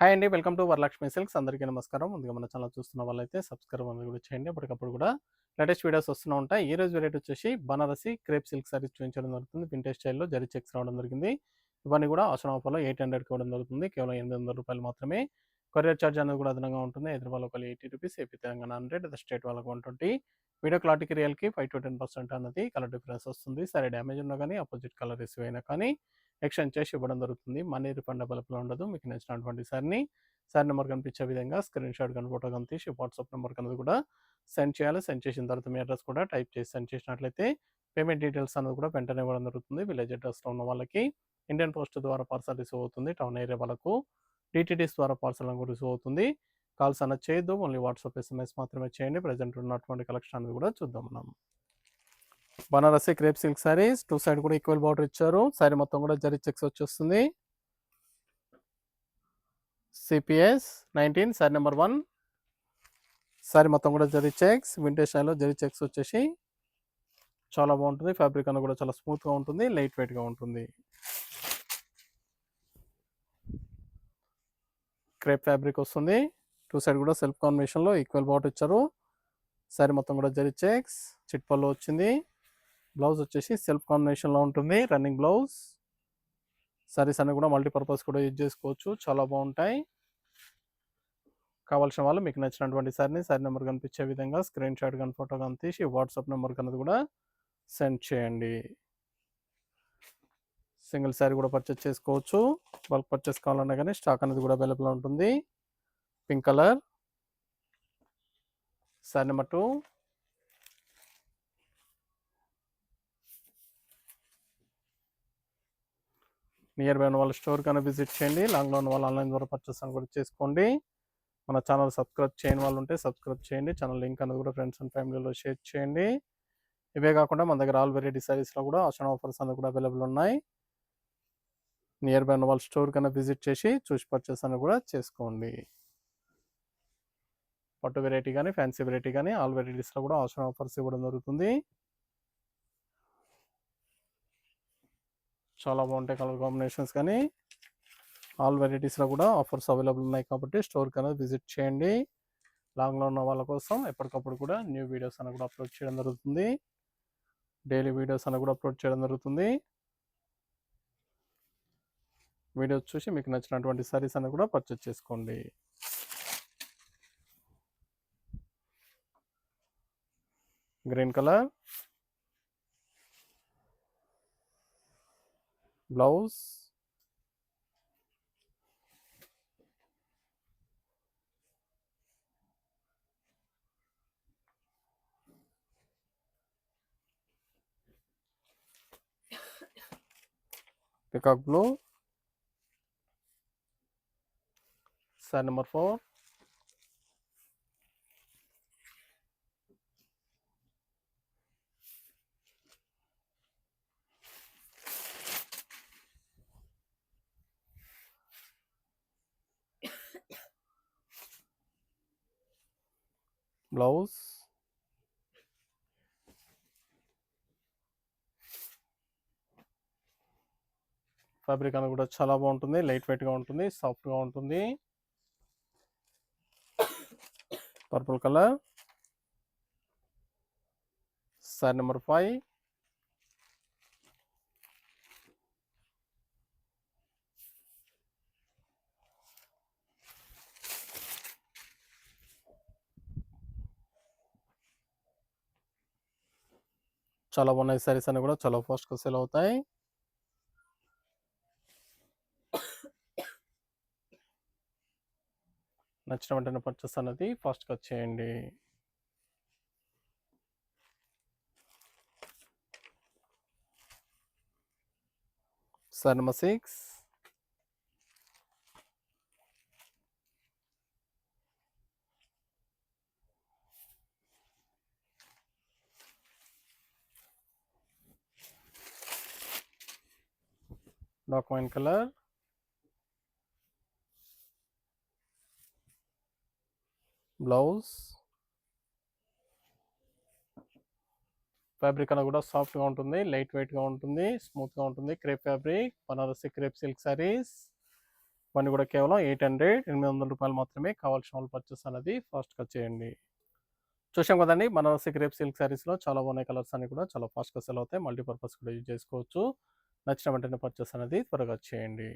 Hi అండి. Welcome to Varalakshmi silks. అందరికీ నమస్కారం. ముందుగా మన ఛానల్ చూస్తున్న వాళ్ళైతే సబ్స్క్రైబ్ అనేది కూడా చేయండి. అప్పటికప్పుడు కూడా లేటెస్ట్ వీడియోస్ వస్తూనే ఉంటాయి. ఈ రోజు వెరైటీ వచ్చేసి బనారసి క్రేప్ సిల్క్ సారీస్ చూపించడం జరుగుతుంది. వింటేజ్ స్టైల్‌లో జరీ చెక్స్ రావడం జరిగింది. ఇవన్నీ కూడా ఆషాఢం ఆఫర్‌లో 800కి ఇవ్వడం జరుగుతుంది. కేవలం రూ. 800 మాత్రమే. కొరియర్ చార్జ్ అనేది కూడా అదనంగా ఉంటుంది. హైదరాబాద్ ఒకళ్ళు రూ. 80, ఏపీ తెలంగాణ 100, అదర్ స్టేట్ వాళ్ళకి 120. వీడియో క్లారిటీకి రియల్‌కి 5-10% అన్నది కలర్ డిఫరెన్స్ వస్తుంది. సరే డ్యామేజ్ ఉన్నా కానీ అపోజిట్ కలర్ రిసీవ్ అయినా కానీ ఎక్స్చేంజ్ చేసి ఇవ్వడం జరుగుతుంది. మనీ రిఫండ్ అవైలబుల్ ఉండదు. మీకు నచ్చినటువంటి సారీని సారీ నెంబర్ కనిపించే విధంగా స్క్రీన్ షాట్ కానీ ఫోటో కానీ తీసి వాట్సాప్ నెంబర్ అనేది కూడా సెండ్ చేయాలి. సెండ్ చేసిన తర్వాత మీ అడ్రస్ కూడా టైప్ చేసి సెండ్ చేసినట్లయితే పేమెంట్ డీటెయిల్స్ అనేది కూడా వెంటనే ఇవ్వడం జరుగుతుంది. విలేజ్ అడ్రస్లో ఉన్న వాళ్ళకి ఇండియన్ పోస్ట్ ద్వారా పార్సల్ రిసీవ్ అవుతుంది. టౌన్ ఏరియా వాళ్ళకు డిటిడిస్ ద్వారా పార్సల్ అనేది రిసీవ్ అవుతుంది. కాల్స్ అనేది చేయొద్దు. ఓన్లీ వాట్సాప్ ఎస్ఎంఎస్ మాత్రమే చేయండి. ప్రజెంట్ ఉన్నటువంటి కలెక్షన్ అనేది కూడా చూద్దాం మనం. Banarasi crepe silk saris two side కూడా ఈక్వల్ బార్డర్ ఇచ్చారు. సారీ మొత్తం కూడా జరీ చెక్స్ వచ్చేస్తుంది. CPS 19 sorry number 1. సారీ మొత్తం కూడా జరీ చెక్స్ వింటేజ్ స్టైల్లో జరీ చెక్స్ వచ్చేసి చాలా బాగుంటుంది. ఫ్యాబ్రిక్ అనేది కూడా చాలా స్మూత్గా ఉంటుంది, లైట్ వెయిట్గా ఉంటుంది. క్రేప్ ఫ్యాబ్రిక్ వస్తుంది. టూ సైడ్ కూడా సెల్ఫ్ కాంబినేషన్లో ఈక్వల్ బార్డర్ ఇచ్చారు. సారీ మొత్తం కూడా జరీ చెక్స్ చిట్ పళ్ళు వచ్చింది. బ్లౌజ్ వచ్చేసి సెల్ఫ్ కాంబినేషన్లో ఉంటుంది, రన్నింగ్ బ్లౌజ్. సారీస్ అన్ని కూడా మల్టీపర్పస్ కూడా యూజ్ చేసుకోవచ్చు, చాలా బాగుంటాయి. కావాల్సిన వాళ్ళు మీకు నచ్చినటువంటి సారీని సారీ నెంబర్ కనిపించే విధంగా స్క్రీన్ షాట్ కానీ ఫోటో కానీ తీసి వాట్సాప్ నెంబర్ కన్నది కూడా సెండ్ చేయండి. సింగిల్ సారీ కూడా పర్చేస్ చేసుకోవచ్చు. బల్క్ పర్చేస్ కావాలన్నా కానీ స్టాక్ అనేది కూడా అవైలబుల్ ఉంటుంది. Pink colour sorry number 2. Near by ఉన్న వాళ్ళ స్టోర్ కానీ విజిట్ చేయండి. లాంగ్లో ఉన్న వాళ్ళు ఆన్లైన్ ద్వారా పర్చేస్ అని కూడా చేసుకోండి. మన ఛానల్ సబ్స్క్రైబ్ చేయని వాళ్ళు ఉంటే సబ్స్క్రైబ్ చేయండి. ఛానల్ లింక్ అనేది కూడా ఫ్రెండ్స్ అండ్ ఫ్యామిలీలో షేర్ చేయండి. ఇవే కాకుండా మన దగ్గర ఆల్ వెరైటీ సారీస్లో కూడా ఆషాఢం ఆఫర్స్ అనేది కూడా అవైలబుల్ ఉన్నాయి. నియర్ బై ఉన్న వాళ్ళ స్టోర్ కన్నా విజిట్ చేసి చూసి పర్చేస్ అని కూడా చేసుకోండి. పట్టు వెరైటీ కానీ ఫ్యాన్సీ వెరైటీ కానీ ఆల్ వెరైటీస్లో కూడా ఆషాఢం ఆఫర్స్ ఇవ్వడం జరుగుతుంది. చాలా బాగుంటాయి కలర్ కాంబినేషన్స్ కానీ ఆల్ వెరైటీస్లో కూడా ఆఫర్స్ అవైలబుల్ ఉన్నాయి కాబట్టి స్టోర్ కన్నా విజిట్ చేయండి. లాంగ్లో ఉన్న వాళ్ళ కోసం ఎప్పటికప్పుడు కూడా న్యూ వీడియోస్ అని కూడా అప్లోడ్ చేయడం జరుగుతుంది. డైలీ వీడియోస్ అని కూడా అప్లోడ్ చేయడం జరుగుతుంది. వీడియోస్ చూసి మీకు నచ్చినటువంటి సారీస్ అని కూడా పర్చేస్ చేసుకోండి. Green colour blouse, peacock blue sorry number 4. Blouse, fabric అనేది కూడా చాలా బాగుంటుంది, లైట్ వెయిట్గా ఉంటుంది, సాఫ్ట్గా ఉంటుంది. Purple colour sorry number 5. చాలా బాగున్నాయి సారీస్ అన్ని కూడా చాలా ఫాస్ట్గా సేల్ అవుతాయి. నచ్చిన వెంటనే పర్చేస్ అనేది ఫాస్ట్గా చేయండి. Sorry number 6. Dark wine colour, blouse. Fabric అనేది కూడా సాఫ్ట్గా ఉంటుంది, లైట్ వెయిట్గా ఉంటుంది, స్మూత్గా ఉంటుంది. Crepe fabric Banarasi crepe silk saris ఇవన్నీ కూడా కేవలం 800 మాత్రమే. కావాల్సిన వాళ్ళు పర్చేస్ అనేది ఫాస్ట్‌గా చేయండి. చూసాం కదండీ! బనారసి క్రేప్ సిల్క్ శారీస్‌లో చాలా బాగున్నాయి. కలర్స్ అన్నీ కూడా చాలా ఫాస్ట్‌గా సెల్ అవుతాయి. మల్టీపర్పస్ కూడా యూజ్ చేసుకోవచ్చు. నచ్చిన వెంటనే పర్చేస్ అనేది త్వరగా చేయండి.